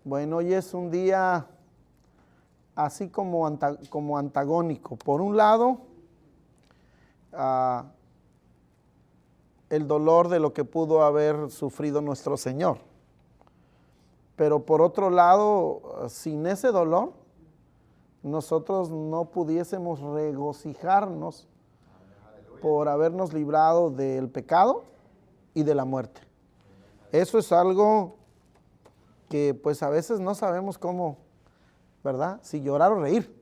Bueno, hoy es un día así como antagónico. Por un lado, el dolor de lo que pudo haber sufrido nuestro Señor. Pero por otro lado, sin ese dolor, nosotros no pudiésemos regocijarnos por habernos librado del pecado y de la muerte. Eso es algo que pues a veces no sabemos cómo, ¿verdad? Si llorar o reír.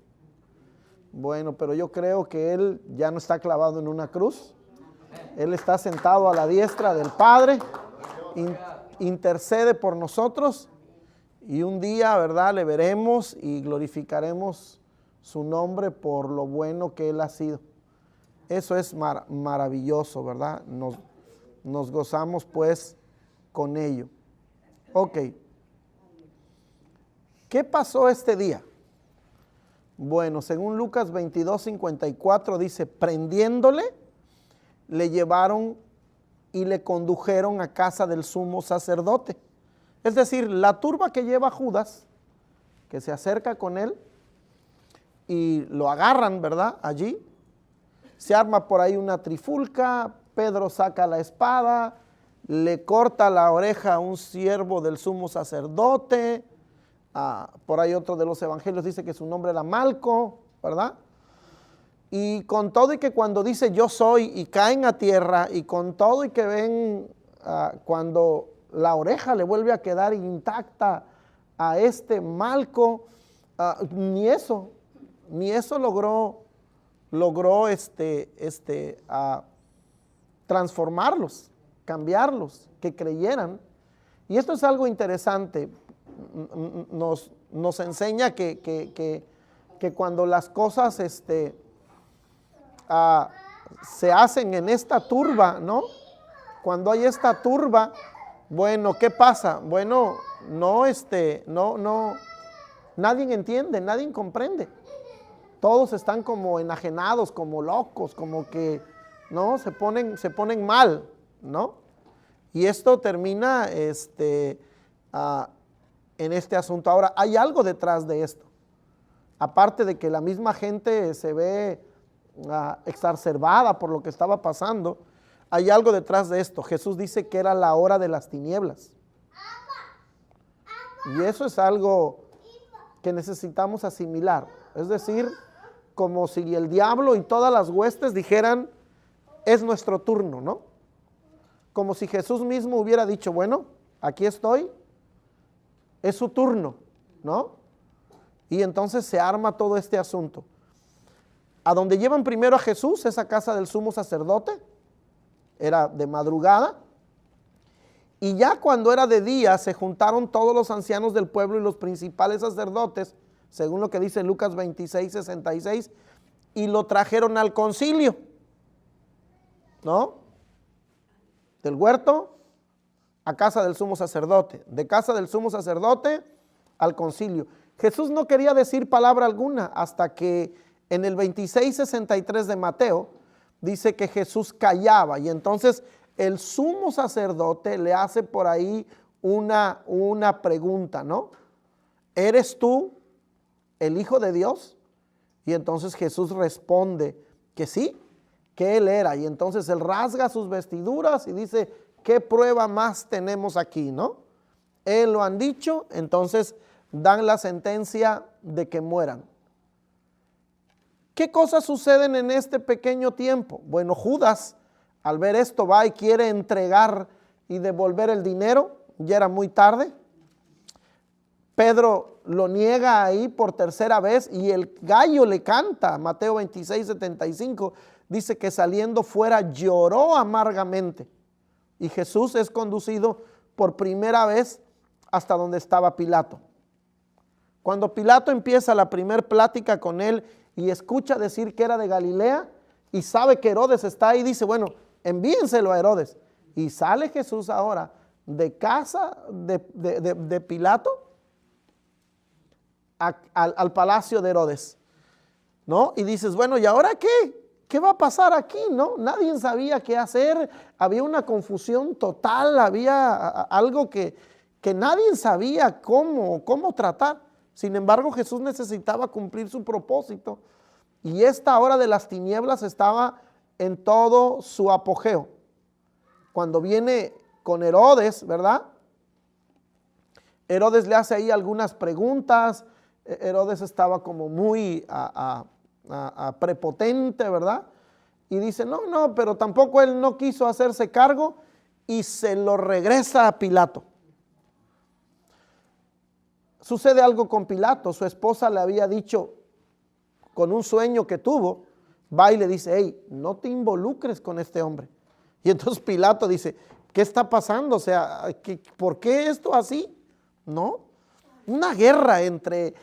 Bueno, pero yo creo que Él ya no está clavado en una cruz. Él está sentado a la diestra del Padre, intercede por nosotros y un día, ¿verdad?, le veremos y glorificaremos su nombre por lo bueno que Él ha sido. Eso es maravilloso, ¿verdad? Nos gozamos pues con ello. Ok. ¿Qué pasó este día? Bueno, según Lucas 22:54 dice, prendiéndole, le llevaron y le condujeron a casa del sumo sacerdote. Es decir, la turba que lleva a Judas, que se acerca con él y lo agarran, ¿verdad? Allí, se arma por ahí una trifulca, Pedro saca la espada, le corta la oreja a un siervo del sumo sacerdote. Por ahí otro de los evangelios dice que su nombre era Malco, ¿verdad? Y con todo y que cuando dice yo soy y caen a tierra y con todo y que ven cuando la oreja le vuelve a quedar intacta a este Malco, ni eso logró transformarlos, cambiarlos, que creyeran. Y esto es algo interesante. Nos enseña que cuando las cosas se hacen en esta turba, ¿no? Cuando hay esta turba, bueno, ¿qué pasa? Bueno, nadie entiende, nadie comprende. Todos están como enajenados, como locos, como que, ¿no? Se ponen mal, ¿no? Y esto termina en este asunto. Ahora, hay algo detrás de esto. Aparte de que la misma gente se ve exacerbada por lo que estaba pasando, hay algo detrás de esto. Jesús dice que era la hora de las tinieblas. Y eso es algo que necesitamos asimilar. Es decir, como si el diablo y todas las huestes dijeran, es nuestro turno, ¿no? Como si Jesús mismo hubiera dicho, bueno, aquí estoy, es su turno, ¿no? Y entonces se arma todo este asunto. A donde llevan primero a Jesús es a casa del sumo sacerdote, era de madrugada, y ya cuando era de día se juntaron todos los ancianos del pueblo y los principales sacerdotes, según lo que dice Lucas 26:66, y lo trajeron al concilio, ¿no? Del huerto a casa del sumo sacerdote, de casa del sumo sacerdote al concilio. Jesús no quería decir palabra alguna hasta que en el 26:63 de Mateo dice que Jesús callaba y entonces el sumo sacerdote le hace por ahí una pregunta, ¿no? ¿Eres tú el Hijo de Dios? Y entonces Jesús responde que sí, que él era. Y entonces él rasga sus vestiduras y dice, ¿qué prueba más tenemos aquí, no? Él lo han dicho, entonces dan la sentencia de que mueran. ¿Qué cosas suceden en este pequeño tiempo? Bueno, Judas, al ver esto, va y quiere entregar y devolver el dinero, ya era muy tarde. Pedro lo niega ahí por tercera vez y el gallo le canta. Mateo 26:75 dice que saliendo fuera lloró amargamente. Y Jesús es conducido por primera vez hasta donde estaba Pilato. Cuando Pilato empieza la primera plática con él y escucha decir que era de Galilea y sabe que Herodes está ahí, dice, bueno, envíenselo a Herodes. Y sale Jesús ahora de casa de Pilato al palacio de Herodes, ¿no? Y dices, bueno, ¿y ahora qué? ¿Qué va a pasar aquí, no? Nadie sabía qué hacer, había una confusión total, había algo que que nadie sabía cómo tratar. Sin embargo, Jesús necesitaba cumplir su propósito y esta hora de las tinieblas estaba en todo su apogeo. Cuando viene con Herodes, ¿verdad? Herodes le hace ahí algunas preguntas. Herodes estaba como muy prepotente, ¿verdad? Y dice, no, pero tampoco él no quiso hacerse cargo y se lo regresa a Pilato. Sucede algo con Pilato. Su esposa le había dicho, con un sueño que tuvo, va y le dice, hey, no te involucres con este hombre. Y entonces Pilato dice, ¿qué está pasando? O sea, ¿por qué esto así? ¿No? Una guerra entre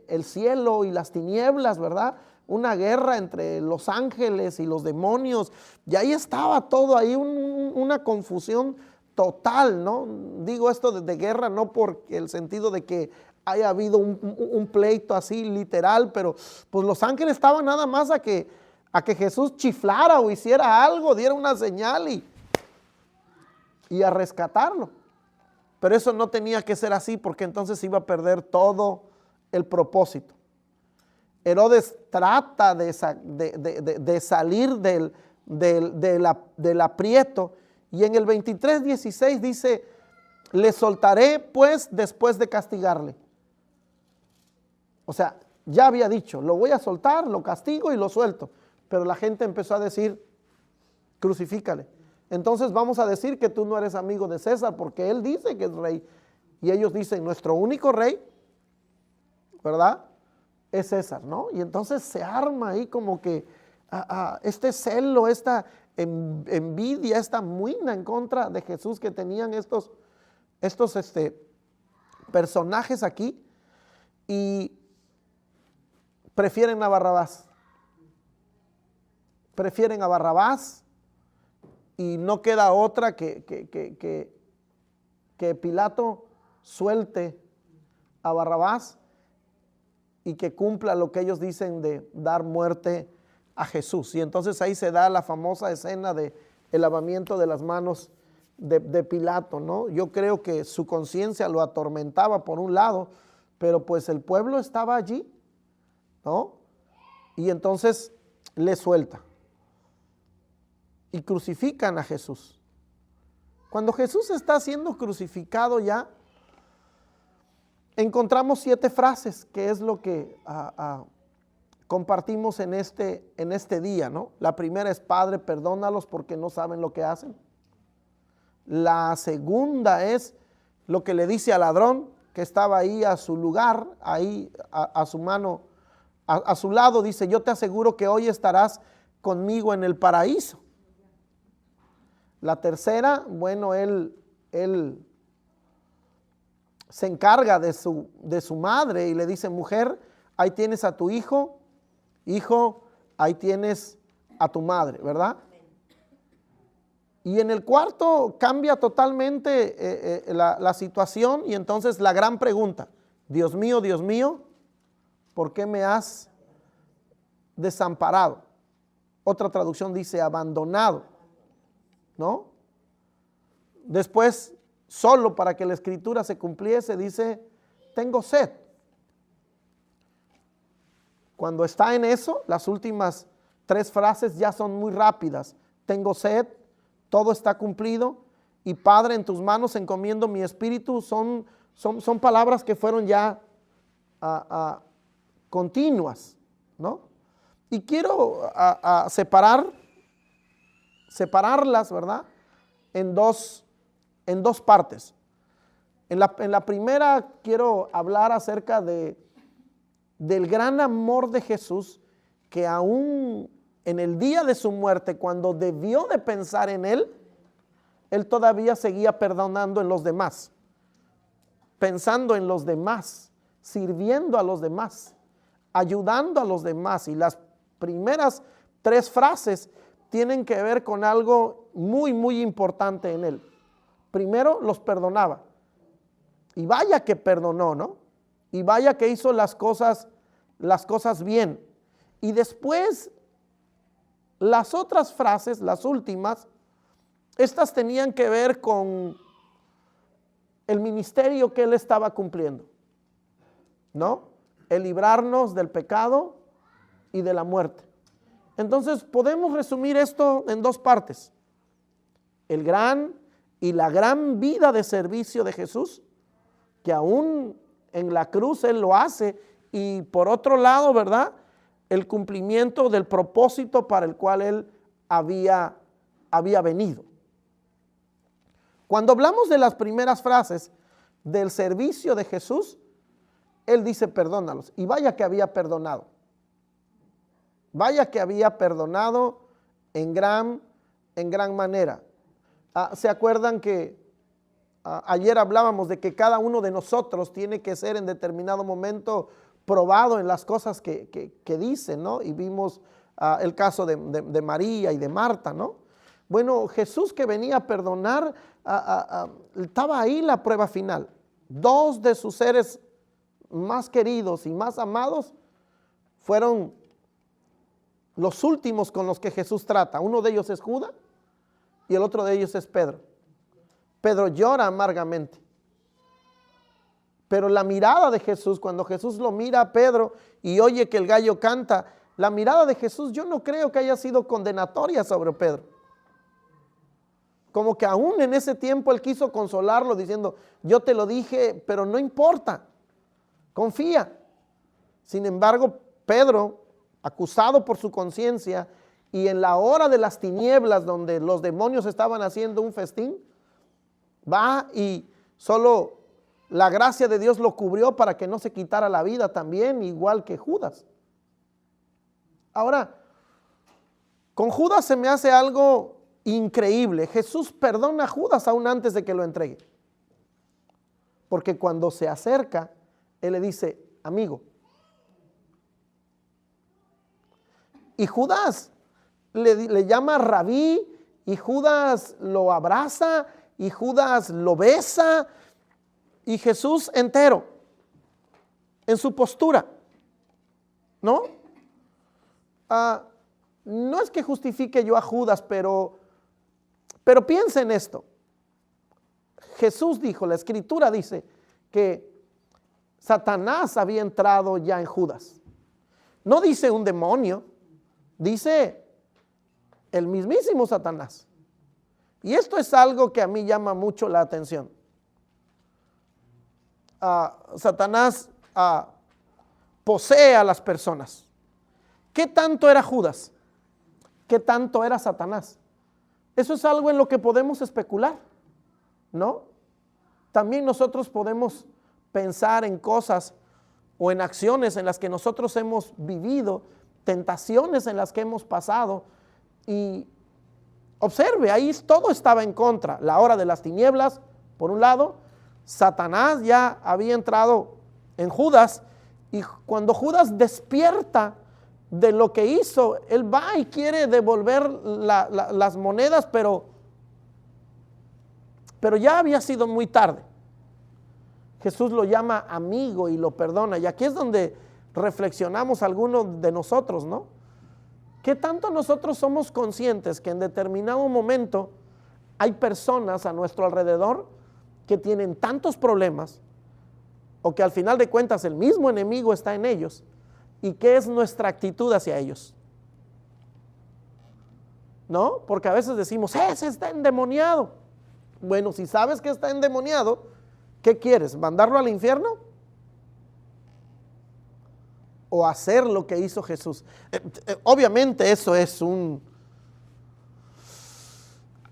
el cielo y las tinieblas, ¿verdad? Una guerra entre los ángeles y los demonios. Y ahí estaba todo, ahí una confusión total, ¿no? Digo esto de guerra no por el sentido de que haya habido un pleito así literal, pero pues los ángeles estaban nada más a que Jesús chiflara o hiciera algo, diera una señal y a rescatarlo. Pero eso no tenía que ser así porque entonces iba a perder todo el propósito. Herodes trata de salir del aprieto y en el 23:16 dice, le soltaré pues después de castigarle. O sea, ya había dicho, lo voy a soltar, lo castigo y lo suelto. Pero la gente empezó a decir, crucifícale. Entonces vamos a decir que tú no eres amigo de César porque él dice que es rey. Y ellos dicen, nuestro único rey, ¿verdad? Es César, ¿no? Y entonces se arma ahí como que este celo, esta envidia, esta muina en contra de Jesús que tenían estos personajes aquí y prefieren a Barrabás. Prefieren a Barrabás y no queda otra que Pilato suelte a Barrabás y que cumpla lo que ellos dicen de dar muerte a Jesús. Y entonces ahí se da la famosa escena de el lavamiento de las manos de Pilato, ¿no? Yo creo que su conciencia lo atormentaba por un lado, pero pues el pueblo estaba allí, ¿no? Y entonces le suelta y crucifican a Jesús. Cuando Jesús está siendo crucificado ya, encontramos 7 frases, que es lo que compartimos en este día, ¿no? La primera es, Padre, perdónalos porque no saben lo que hacen. La segunda es lo que le dice al ladrón que estaba ahí a su lugar, ahí a su mano, a su lado, dice, yo te aseguro que hoy estarás conmigo en el paraíso. La tercera, bueno, él se encarga de su madre y le dice, mujer, ahí tienes a tu hijo, ahí tienes a tu madre, ¿verdad? Y en el cuarto cambia totalmente la situación y entonces la gran pregunta, Dios mío, ¿por qué me has desamparado? Otra traducción dice abandonado, ¿no? Después, solo para que la escritura se cumpliese, dice, tengo sed. Cuando está en eso, las últimas 3 frases ya son muy rápidas. Tengo sed, todo está cumplido y Padre, en tus manos encomiendo mi espíritu. Son palabras que fueron ya continuas, ¿no? Y quiero separarlas, ¿verdad? En dos partes. En la primera quiero hablar acerca del gran amor de Jesús, que aún en el día de su muerte, cuando debió de pensar en él todavía seguía perdonando en los demás, pensando en los demás, sirviendo a los demás, ayudando a los demás. Y las primeras 3 frases tienen que ver con algo muy, muy importante en él. Primero, los perdonaba. Y vaya que perdonó, ¿no? Y vaya que hizo las cosas bien. Y después, las otras frases, las últimas, estas tenían que ver con el ministerio que Él estaba cumpliendo, ¿no? El librarnos del pecado y de la muerte. Entonces podemos resumir esto en dos partes: el gran y la gran vida de servicio de Jesús, que aún en la cruz Él lo hace, y por otro lado, ¿verdad?, el cumplimiento del propósito para el cual Él había venido. Cuando hablamos de las primeras frases del servicio de Jesús, Él dice perdónalos, y vaya que había perdonado. Vaya que había perdonado en gran manera. ¿Se acuerdan que ayer hablábamos de que cada uno de nosotros tiene que ser en determinado momento probado en las cosas que dice, ¿no? Y vimos el caso de María y de Marta, ¿no? Bueno, Jesús, que venía a perdonar, estaba ahí la prueba final. Dos de sus seres más queridos y más amados fueron los últimos con los que Jesús trata. Uno de ellos es Judas y el otro de ellos es Pedro. Pedro llora amargamente. Pero la mirada de Jesús, cuando Jesús lo mira a Pedro y oye que el gallo canta, la mirada de Jesús yo no creo que haya sido condenatoria sobre Pedro. Como que aún en ese tiempo Él quiso consolarlo diciendo, yo te lo dije, pero no importa, confía. Sin embargo, Pedro, acusado por su conciencia y en la hora de las tinieblas donde los demonios estaban haciendo un festín, va y solo la gracia de Dios lo cubrió para que no se quitara la vida también, igual que Judas. Ahora, con Judas se me hace algo increíble. Jesús perdona a Judas aún antes de que lo entregue. Porque cuando se acerca, Él le dice, amigo. Y Judas le llama rabí, y Judas lo abraza, y Judas lo besa, y Jesús entero, en su postura, ¿no? No es que justifique yo a Judas, pero piensa en esto. Jesús dijo, la Escritura dice que Satanás había entrado ya en Judas. No dice un demonio, dice el mismísimo Satanás. Y esto es algo que a mí llama mucho la atención. Satanás posee a las personas. ¿Qué tanto era Judas? ¿Qué tanto era Satanás? Eso es algo en lo que podemos especular, ¿no? También nosotros podemos pensar en cosas o en acciones en las que nosotros hemos vivido, tentaciones en las que hemos pasado, y observe, ahí todo estaba en contra. La hora de las tinieblas, por un lado, Satanás ya había entrado en Judas, y cuando Judas despierta de lo que hizo, él va y quiere devolver las monedas, pero ya había sido muy tarde. Jesús lo llama amigo y lo perdona, y aquí es donde reflexionamos algunos de nosotros, ¿no? ¿Qué tanto nosotros somos conscientes que en determinado momento hay personas a nuestro alrededor que tienen tantos problemas, o que al final de cuentas el mismo enemigo está en ellos, y qué es nuestra actitud hacia ellos? ¿No? Porque a veces decimos, ese está endemoniado. Bueno, si sabes que está endemoniado, ¿qué quieres? ¿Mandarlo al infierno? ¿O hacer lo que hizo Jesús? Obviamente eso es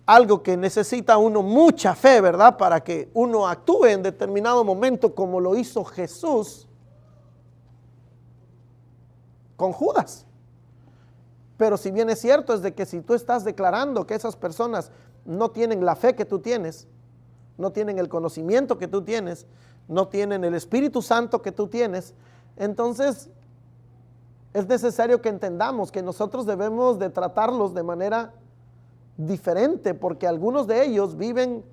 algo que necesita uno mucha fe, ¿verdad? Para que uno actúe en determinado momento como lo hizo Jesús con Judas. Pero si bien es cierto, es de que si tú estás declarando que esas personas no tienen la fe que tú tienes, no tienen el conocimiento que tú tienes, no tienen el Espíritu Santo que tú tienes, entonces es necesario que entendamos que nosotros debemos de tratarlos de manera diferente, porque algunos de ellos viven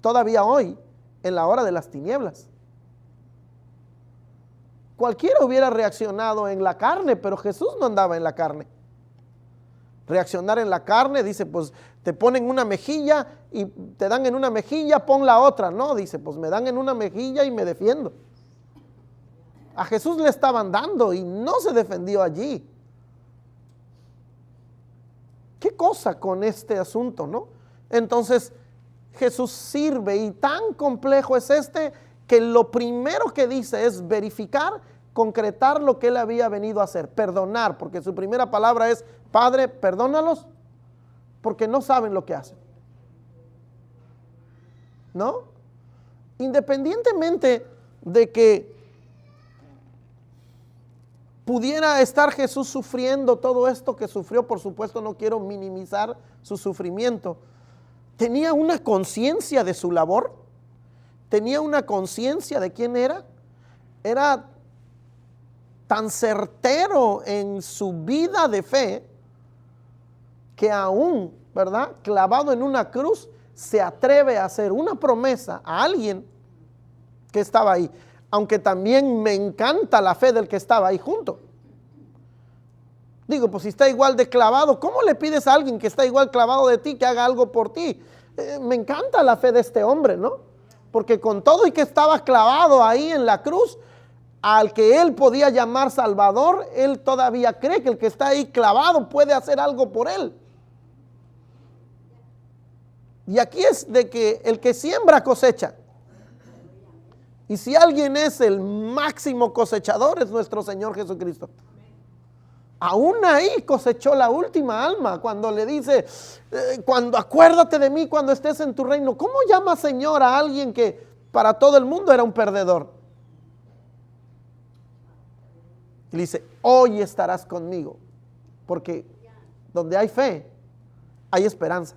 todavía hoy en la hora de las tinieblas. Cualquiera hubiera reaccionado en la carne, pero Jesús no andaba en la carne. Reaccionar en la carne, dice, pues Te ponen una mejilla y te dan en una mejilla, pon la otra. No, dice, pues me dan en una mejilla y me defiendo. A Jesús le estaban dando y no se defendió allí. ¿Qué cosa con este asunto, no? Entonces Jesús sirve, y tan complejo es que lo primero que dice es verificar, concretar lo que él había venido a hacer, perdonar, porque su primera palabra es: Padre, perdónalos porque no saben lo que hacen, ¿no? Independientemente de que pudiera estar Jesús sufriendo todo esto que sufrió, por supuesto no quiero minimizar su sufrimiento, tenía una conciencia de su labor, tenía una conciencia de quién era tan certero en su vida de fe, que aún, ¿verdad?, clavado en una cruz, se atreve a hacer una promesa a alguien que estaba ahí. Aunque también me encanta la fe del que estaba ahí junto. Digo, pues si está igual de clavado, ¿cómo le pides a alguien que está igual clavado de ti que haga algo por ti? Me encanta la fe de este hombre, ¿no? Porque con todo y que estaba clavado ahí en la cruz, al que él podía llamar Salvador, él todavía cree que el que está ahí clavado puede hacer algo por él. Y aquí es de que el que siembra cosecha. Y si alguien es el máximo cosechador, es nuestro Señor Jesucristo. Aún ahí cosechó la última alma cuando le dice, cuando acuérdate de mí cuando estés en tu reino. ¿Cómo llama Señor a alguien que para todo el mundo era un perdedor? Y le dice, hoy estarás conmigo, porque donde hay fe, hay esperanza.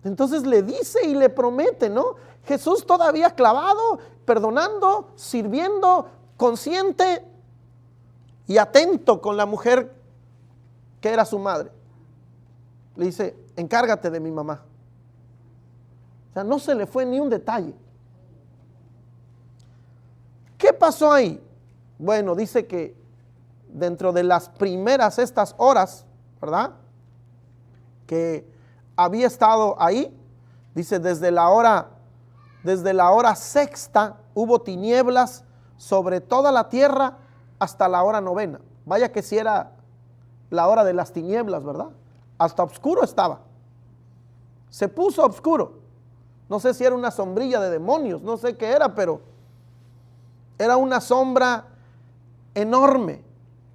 Entonces le dice y le promete, ¿no? Jesús todavía clavado, perdonando, sirviendo, consciente y atento con la mujer que era su madre. Le dice, encárgate de mi mamá. O sea, no se le fue ni un detalle. ¿Qué pasó ahí? Bueno, dice que dentro de las primeras estas horas, ¿verdad?, que había estado ahí, dice, desde la hora sexta hubo tinieblas sobre toda la tierra hasta la hora novena. Vaya que si era la hora de las tinieblas, ¿verdad? Hasta oscuro estaba. Se puso oscuro. No sé si era una sombrilla de demonios, no sé qué era, pero era una sombra enorme,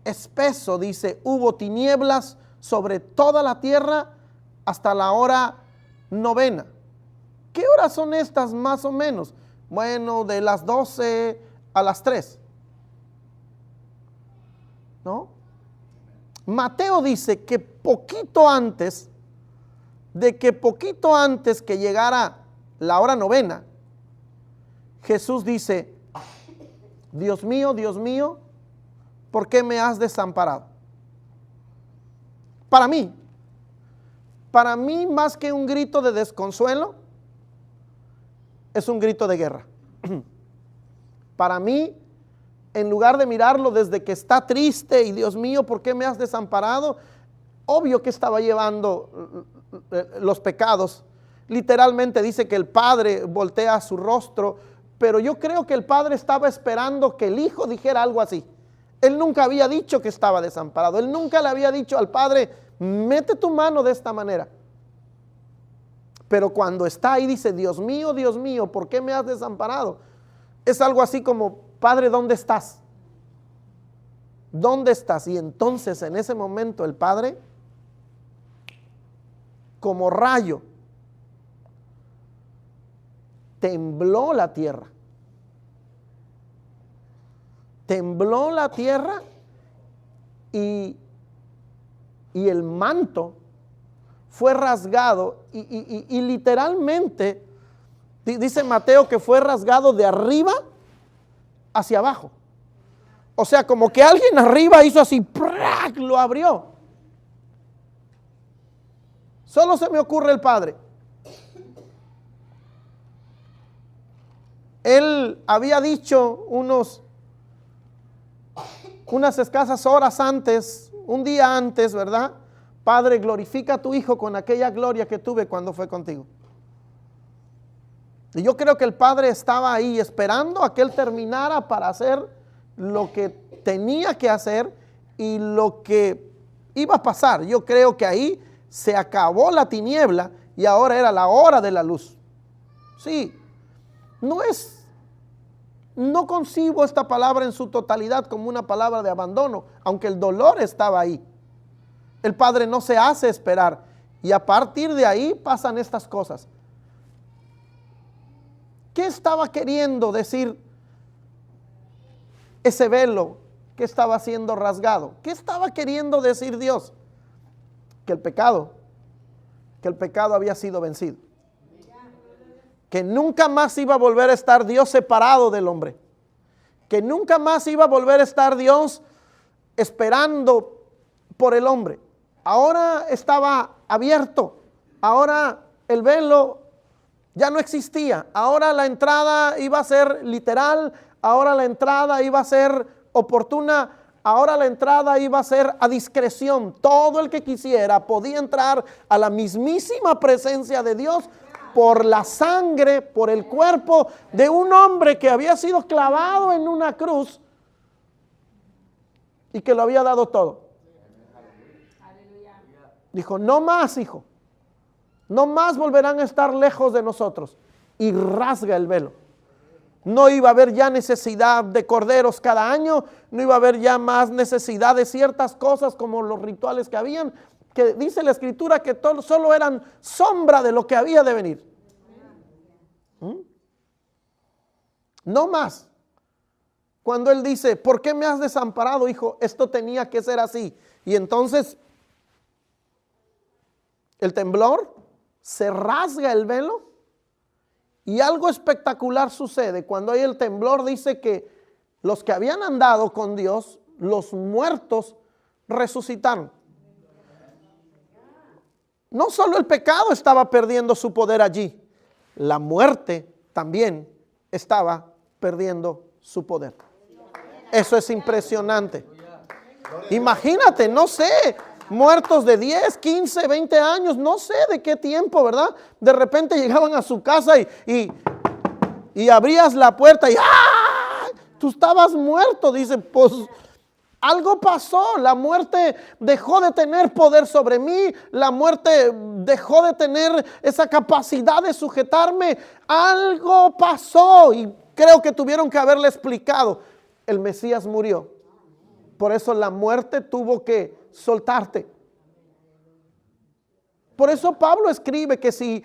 espeso, dice, hubo tinieblas sobre toda la tierra hasta la hora novena. ¿Qué horas son estas más o menos? Bueno, de las 12 a las 3. ¿No? Mateo dice que poquito antes que llegara la hora novena, Jesús dice, Dios mío, ¿por qué me has desamparado? Para mí más que un grito de desconsuelo, es un grito de guerra. Para mí, en lugar de mirarlo desde que está triste y Dios mío, ¿por qué me has desamparado? Obvio que estaba llevando los pecados. Literalmente dice que el padre voltea su rostro, pero yo creo que el padre estaba esperando que el hijo dijera algo así. Él nunca había dicho que estaba desamparado. Él nunca le había dicho al padre, mete tu mano de esta manera. Pero cuando está ahí dice, Dios mío, ¿por qué me has desamparado? Es algo así como, Padre, ¿dónde estás? ¿Dónde estás? Y entonces en ese momento el Padre, como rayo, tembló la tierra. Tembló la tierra y el manto fue rasgado y literalmente, dice Mateo que fue rasgado de arriba hacia abajo. O sea, como que alguien arriba hizo así, ¡prac!, lo abrió. Solo se me ocurre el Padre. Él había dicho unas escasas horas antes, un día antes, ¿verdad?, Padre, glorifica a tu Hijo con aquella gloria que tuve cuando fue contigo. Y yo creo que el Padre estaba ahí esperando a que Él terminara para hacer lo que tenía que hacer y lo que iba a pasar. Yo creo que ahí se acabó la tiniebla y ahora era la hora de la luz. Sí, no concibo esta palabra en su totalidad como una palabra de abandono, aunque el dolor estaba ahí. El Padre no se hace esperar y a partir de ahí pasan estas cosas. ¿Qué estaba queriendo decir ese velo que estaba siendo rasgado? ¿Qué estaba queriendo decir Dios? Que el pecado había sido vencido. Que nunca más iba a volver a estar Dios separado del hombre. Que nunca más iba a volver a estar Dios esperando por el hombre. Ahora estaba abierto. Ahora el velo ya no existía. Ahora la entrada iba a ser literal. Ahora la entrada iba a ser oportuna. Ahora la entrada iba a ser a discreción. Todo el que quisiera podía entrar a la mismísima presencia de Dios por la sangre, por el cuerpo de un hombre que había sido clavado en una cruz y que lo había dado todo. Dijo, no más, hijo. No más volverán a estar lejos de nosotros. Y rasga el velo. No iba a haber ya necesidad de corderos cada año. No iba a haber ya más necesidad de ciertas cosas como los rituales que habían. Que dice la Escritura que solo eran sombra de lo que había de venir. No más. Cuando Él dice, ¿por qué me has desamparado, hijo? Esto tenía que ser así. Y entonces el temblor, se rasga el velo y algo espectacular sucede. Cuando hay el temblor, dice que los que habían andado con Dios, los muertos, resucitaron. No solo el pecado estaba perdiendo su poder allí, la muerte también estaba perdiendo su poder. Eso es impresionante. Imagínate, no sé, muertos de 10, 15, 20 años, no sé de qué tiempo, ¿verdad? De repente llegaban a su casa y abrías la puerta y ¡ah! Tú estabas muerto. Dice, pues algo pasó, la muerte dejó de tener poder sobre mí, la muerte dejó de tener esa capacidad de sujetarme, algo pasó y creo que tuvieron que haberle explicado, el Mesías murió, por eso la muerte tuvo que soltarte. Por eso Pablo escribe que si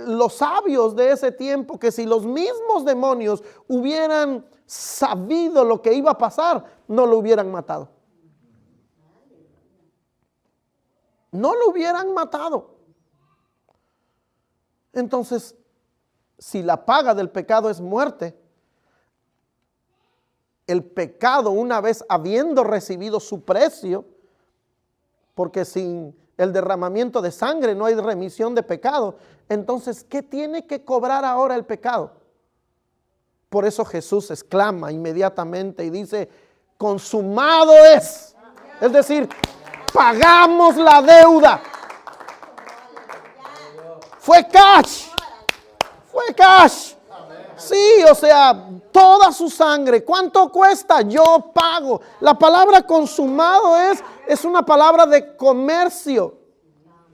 los sabios de ese tiempo, que si los mismos demonios hubieran sabido lo que iba a pasar, no lo hubieran matado. No lo hubieran matado. Entonces, si la paga del pecado es muerte, el pecado, una vez habiendo recibido su precio, porque sin el derramamiento de sangre no hay remisión de pecado, entonces, ¿qué tiene que cobrar ahora el pecado? Por eso Jesús exclama inmediatamente y dice, consumado es. Es decir, pagamos la deuda. Fue cash. Fue cash. Sí, o sea, toda su sangre. ¿Cuánto cuesta? Yo pago. La palabra consumado es una palabra de comercio.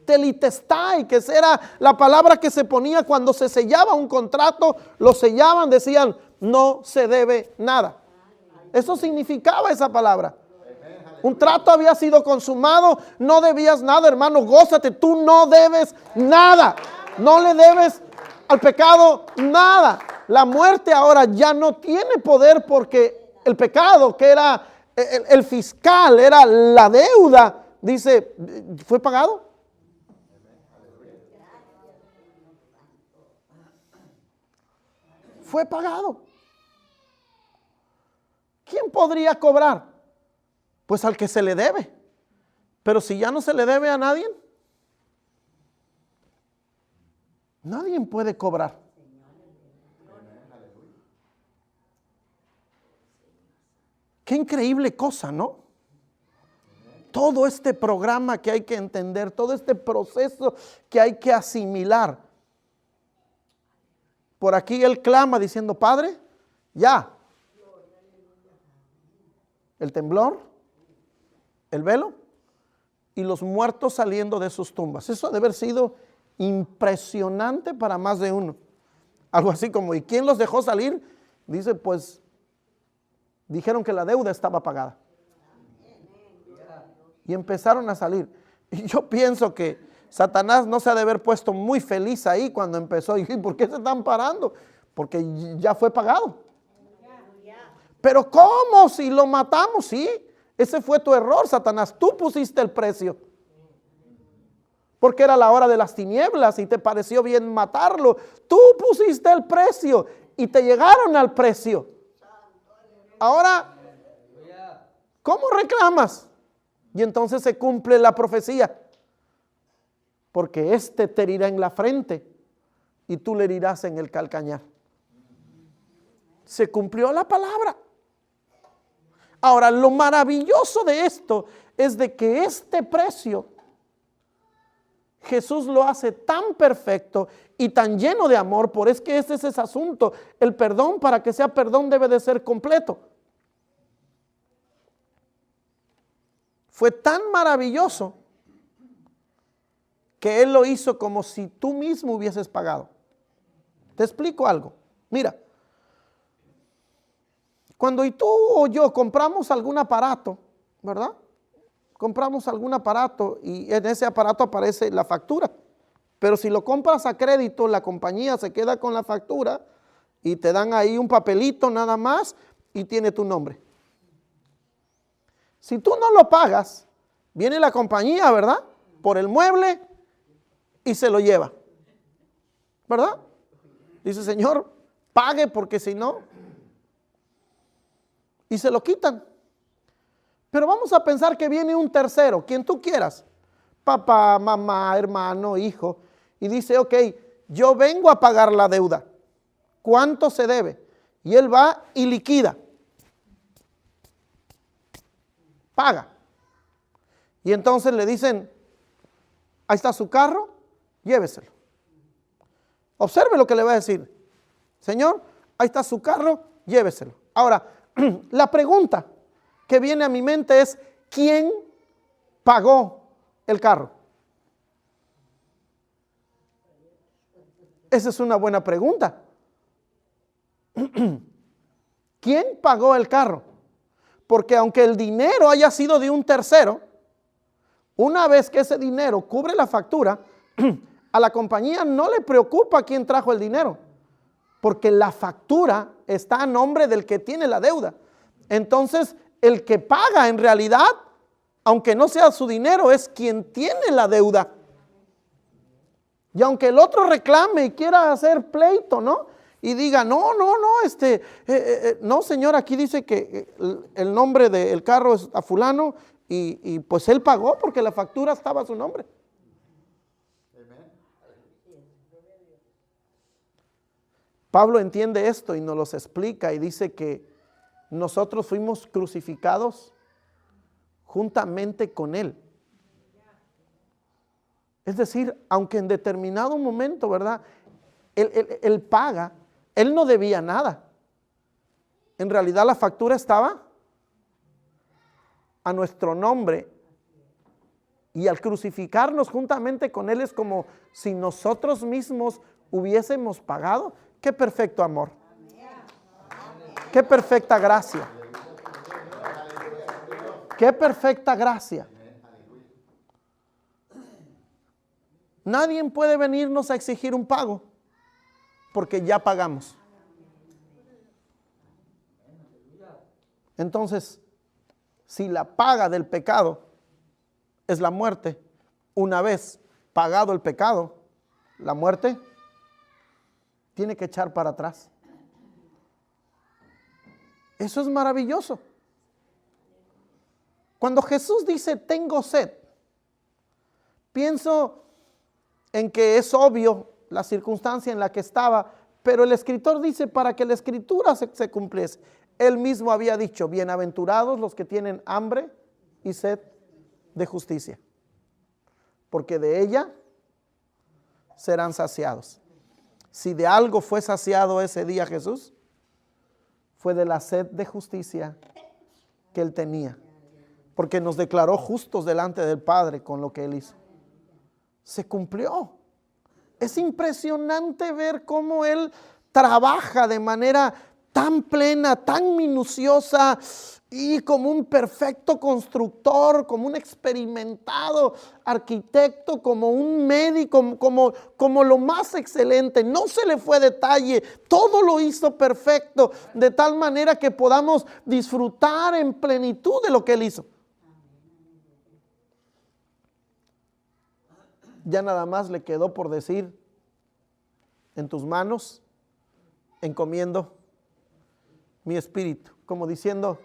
Telitestai, que era la palabra que se ponía cuando se sellaba un contrato, lo sellaban, decían, no se debe nada. Eso significaba esa palabra. Un trato había sido consumado, no debías nada, hermano, gózate, tú no debes nada. No le debes al pecado nada. La muerte ahora ya no tiene poder porque el pecado, que era el fiscal, era la deuda, dice, fue pagado. Fue pagado. ¿Quién podría cobrar? Pues al que se le debe. Pero si ya no se le debe a nadie, nadie puede cobrar. Qué increíble cosa, ¿no? todo este programa que hay que entender, todo este proceso que hay que asimilar. Por aquí él clama diciendo, Padre, ya. El temblor, el velo y los muertos saliendo de sus tumbas. Eso debe haber sido impresionante para más de uno. Algo así como, ¿y quién los dejó salir? Dice, pues, dijeron que la deuda estaba pagada. Y empezaron a salir. Y yo pienso que Satanás no se ha de haber puesto muy feliz ahí cuando empezó. Y ¿por qué se están parando? Porque ya fue pagado. Pero ¿cómo? Si lo matamos, sí. Ese fue tu error, Satanás. Tú pusiste el precio. Porque era la hora de las tinieblas y te pareció bien matarlo. Tú pusiste el precio y te llegaron al precio. Ahora, ¿cómo reclamas? Y entonces se cumple la profecía. Porque este te herirá en la frente y tú le herirás en el calcañar. Se cumplió la palabra. Ahora, lo maravilloso de esto es de que este precio Jesús lo hace tan perfecto y tan lleno de amor, por es que ese es ese asunto. El perdón, para que sea perdón, debe de ser completo. Fue tan maravilloso que Él lo hizo como si tú mismo hubieses pagado. Te explico algo. Mira, cuando tú o yo compramos algún aparato, ¿verdad? Compramos algún aparato y en ese aparato aparece la factura. Pero si lo compras a crédito, la compañía se queda con la factura y te dan ahí un papelito nada más y tiene tu nombre. Si tú no lo pagas, viene la compañía, ¿verdad? Por el mueble y se lo lleva, ¿verdad? Dice, Señor, pague porque si no, y se lo quitan. Pero vamos a pensar que viene un tercero, quien tú quieras, papá, mamá, hermano, hijo, y dice, ok, yo vengo a pagar la deuda. ¿Cuánto se debe? Y él va y liquida. Paga. Y entonces le dicen, ahí está su carro, lléveselo. Observe lo que le va a decir. Señor, ahí está su carro, lléveselo. Ahora, la pregunta que viene a mi mente es, ¿quién pagó el carro? Esa es una buena pregunta. ¿Quién pagó el carro? Porque aunque el dinero haya sido de un tercero, una vez que ese dinero cubre la factura, a la compañía no le preocupa quién trajo el dinero, porque la factura está a nombre del que tiene la deuda. Entonces, el que paga en realidad, aunque no sea su dinero, es quien tiene la deuda. Y aunque el otro reclame y quiera hacer pleito, ¿no? Y diga, no, señor, aquí dice que el nombre del carro es a fulano y pues él pagó porque la factura estaba a su nombre. Pablo entiende esto y nos los explica y dice que nosotros fuimos crucificados juntamente con Él. Es decir, aunque en determinado momento, ¿verdad? Él paga, Él no debía nada. En realidad la factura estaba a nuestro nombre. Y al crucificarnos juntamente con Él es como si nosotros mismos hubiésemos pagado. ¡Qué perfecto amor! ¡Qué perfecta gracia! ¡Qué perfecta gracia! Nadie puede venirnos a exigir un pago porque ya pagamos. Entonces, si la paga del pecado es la muerte, una vez pagado el pecado, la muerte tiene que echar para atrás. Eso es maravilloso. Cuando Jesús dice, tengo sed, pienso en que es obvio la circunstancia en la que estaba, pero el escritor dice, para que la escritura se cumpliese. Él mismo había dicho, bienaventurados los que tienen hambre y sed de justicia, porque de ella serán saciados. Si de algo fue saciado ese día Jesús, fue de la sed de justicia que él tenía, porque nos declaró justos delante del Padre con lo que él hizo. Se cumplió. Es impresionante ver cómo él trabaja de manera tan plena, tan minuciosa, y como un perfecto constructor, como un experimentado arquitecto, como un médico, como lo más excelente. No se le fue detalle, todo lo hizo perfecto, de tal manera que podamos disfrutar en plenitud de lo que él hizo. Ya nada más le quedó por decir: en tus manos encomiendo mi espíritu, como diciendo: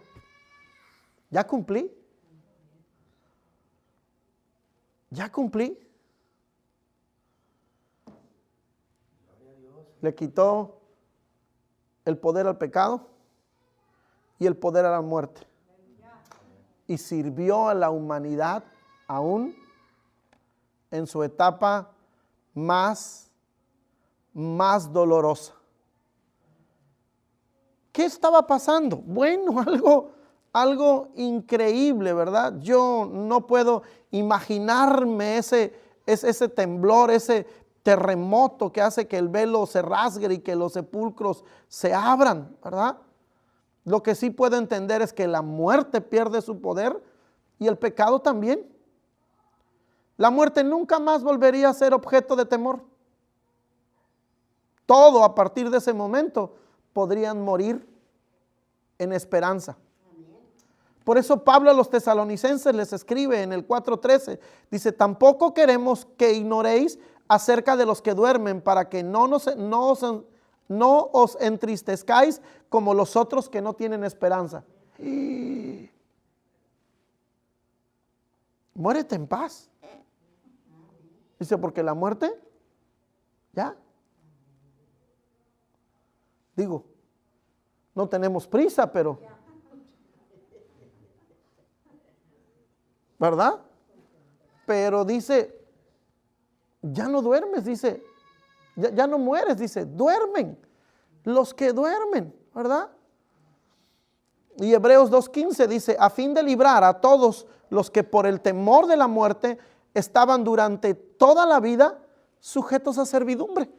ya cumplí. Ya cumplí. Le quitó el poder al pecado y el poder a la muerte. Y sirvió a la humanidad aún en su etapa más dolorosa. ¿Qué estaba pasando? Bueno, algo increíble, ¿verdad? Yo no puedo imaginarme ese temblor, ese terremoto que hace que el velo se rasgue y que los sepulcros se abran, ¿verdad? Lo que sí puedo entender es que la muerte pierde su poder y el pecado también. La muerte nunca más volvería a ser objeto de temor. Todo a partir de ese momento podrían morir en esperanza. Por eso Pablo a los tesalonicenses les escribe en el 4:13, dice: tampoco queremos que ignoréis acerca de los que duermen, para que no os entristezcáis como los otros que no tienen esperanza. Y muérete en paz. Dice, porque la muerte, ya. Digo, no tenemos prisa, pero, ¿verdad? Pero dice, ya no duermes, dice, ya no mueres, dice, duermen los que duermen, ¿verdad? Y Hebreos 2:15 dice: a fin de librar a todos los que por el temor de la muerte estaban durante toda la vida sujetos a servidumbre.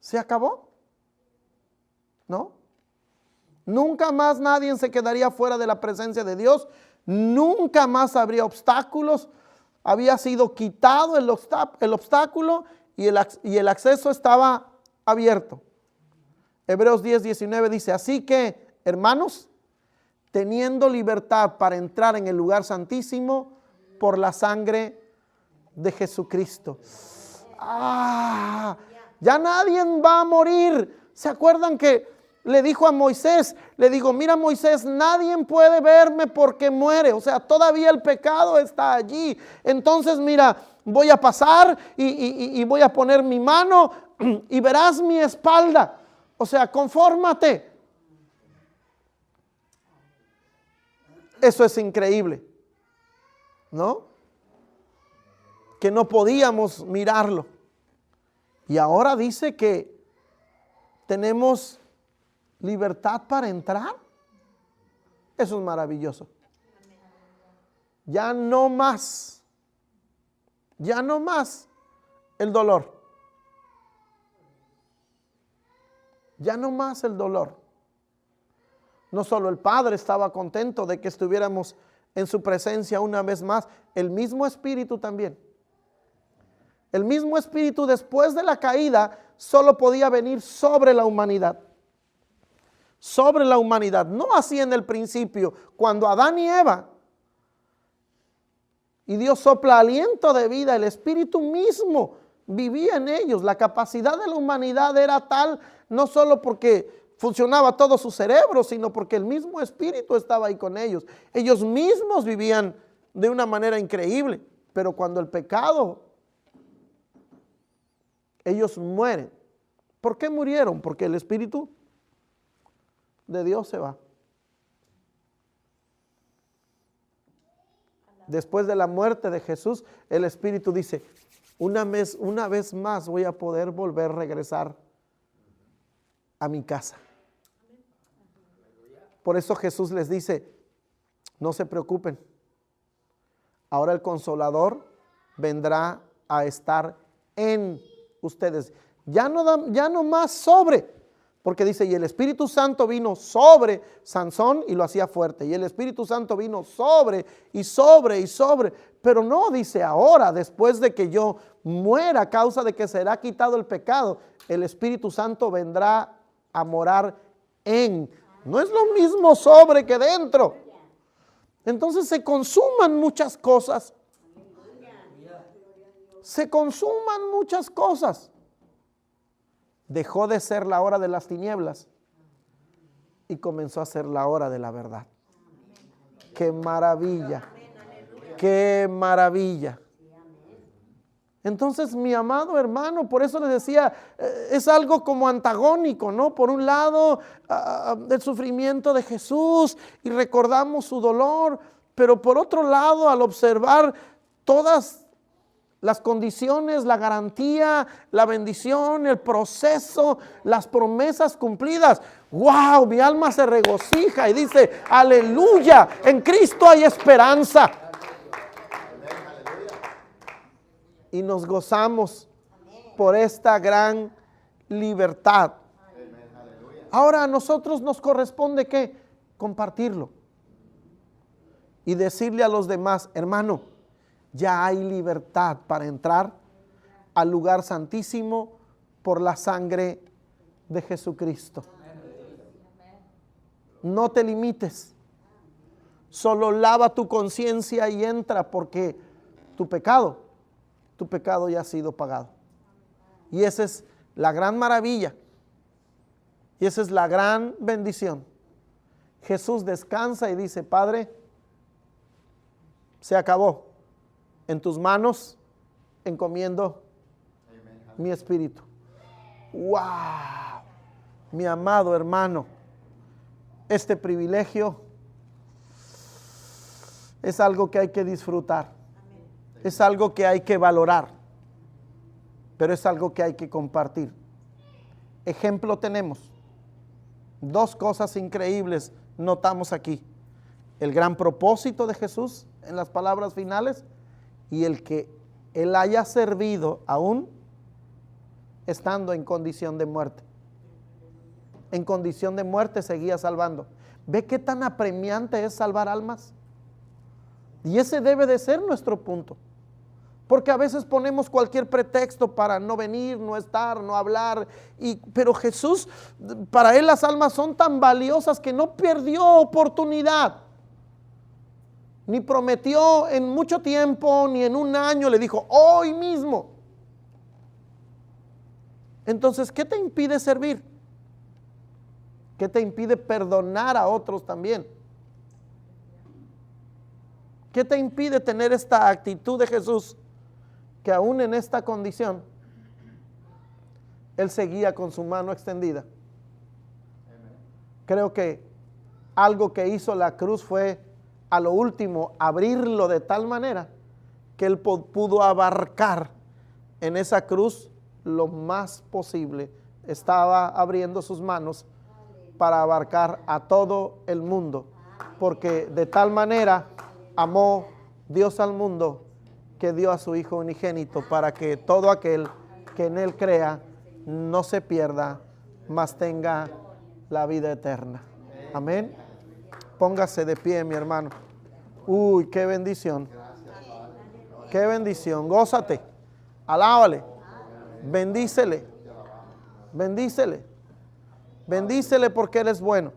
¿Se acabó? ¿No? Nunca más nadie se quedaría fuera de la presencia de Dios. Nunca más habría obstáculos. Había sido quitado el obstáculo y el acceso estaba abierto. Hebreos 10:19 dice: así que, hermanos, teniendo libertad para entrar en el lugar santísimo por la sangre de Jesucristo. Ya nadie va a morir. ¿Se acuerdan que le dijo a Moisés? Le digo: mira, Moisés, nadie puede verme porque muere. O sea, todavía el pecado está allí. Entonces, mira, voy a pasar y voy a poner mi mano y verás mi espalda. O sea, confórmate. Eso es increíble, ¿no? Que no podíamos mirarlo. Y ahora dice que tenemos libertad para entrar. Eso es maravilloso. Ya no más el dolor. Ya no más el dolor. No solo el Padre estaba contento de que estuviéramos en su presencia una vez más, el mismo Espíritu también. El mismo Espíritu, después de la caída, solo podía venir sobre la humanidad. Sobre la humanidad. No así en el principio, cuando Adán y Eva, y Dios sopla aliento de vida, el Espíritu mismo vivía en ellos. La capacidad de la humanidad era tal, no solo porque funcionaba todo su cerebro, sino porque el mismo Espíritu estaba ahí con ellos. Ellos mismos vivían de una manera increíble, pero cuando el pecado, ellos mueren. ¿Por qué murieron? Porque el Espíritu de Dios se va. después de la muerte de Jesús, el Espíritu dice, una vez más voy a poder volver a regresar a mi casa. Por eso Jesús les dice, no se preocupen. Ahora el Consolador vendrá a estar en ustedes. Ya no más sobre, porque dice, y el Espíritu Santo vino sobre Sansón y lo hacía fuerte. Y el Espíritu Santo vino sobre y sobre y sobre. Pero no dice ahora, después de que yo muera a causa de que será quitado el pecado, el Espíritu Santo vendrá a morar en. No es lo mismo sobre que dentro. Entonces se consuman muchas cosas. Se consuman muchas cosas. Dejó de ser la hora de las tinieblas y comenzó a ser la hora de la verdad. ¡Qué maravilla! ¡Qué maravilla! Entonces, mi amado hermano, por eso les decía, es algo como antagónico, ¿no? Por un lado, el sufrimiento de Jesús y recordamos su dolor, pero por otro lado, al observar todas las condiciones, la garantía, la bendición, el proceso, las promesas cumplidas, ¡wow! Mi alma se regocija y dice, ¡aleluya! En Cristo hay esperanza. Y nos gozamos por esta gran libertad. Ahora a nosotros nos corresponde ¿qué? Compartirlo y decirle a los demás, hermano, ya hay libertad para entrar al lugar santísimo por la sangre de Jesucristo. No te limites, solo lava tu conciencia y entra, porque tu pecado ya ha sido pagado. Y esa es la gran maravilla. Y esa es la gran bendición. Jesús descansa y dice, Padre, se acabó. En tus manos encomiendo mi espíritu. ¡Wow! Mi amado hermano, este privilegio es algo que hay que disfrutar. Es algo que hay que valorar, pero es algo que hay que compartir. Ejemplo tenemos. Dos cosas increíbles notamos aquí. El gran propósito de Jesús en las palabras finales y el que Él haya servido aún estando en condición de muerte. En condición de muerte seguía salvando. ¿Ve qué tan apremiante es salvar almas? Y ese debe de ser nuestro punto. Porque a veces ponemos cualquier pretexto para no venir, no estar, no hablar. Pero Jesús, para Él las almas son tan valiosas que no perdió oportunidad. Ni prometió en mucho tiempo, ni en un año. Le dijo, hoy mismo. Entonces, ¿qué te impide servir? ¿Qué te impide perdonar a otros también? ¿Qué te impide tener esta actitud de Jesús? Que aún en esta condición, Él seguía con su mano extendida. Creo que algo que hizo la cruz fue, a lo último, abrirlo de tal manera que Él pudo abarcar en esa cruz lo más posible. Estaba abriendo sus manos para abarcar a todo el mundo, porque de tal manera amó Dios al mundo que dio a su Hijo unigénito, para que todo aquel que en Él crea no se pierda, mas tenga la vida eterna. Amén. Póngase de pie, mi hermano. Uy, qué bendición. Qué bendición. Gózate. Alábale. Bendícele. Bendícele. Bendícele porque Él es bueno.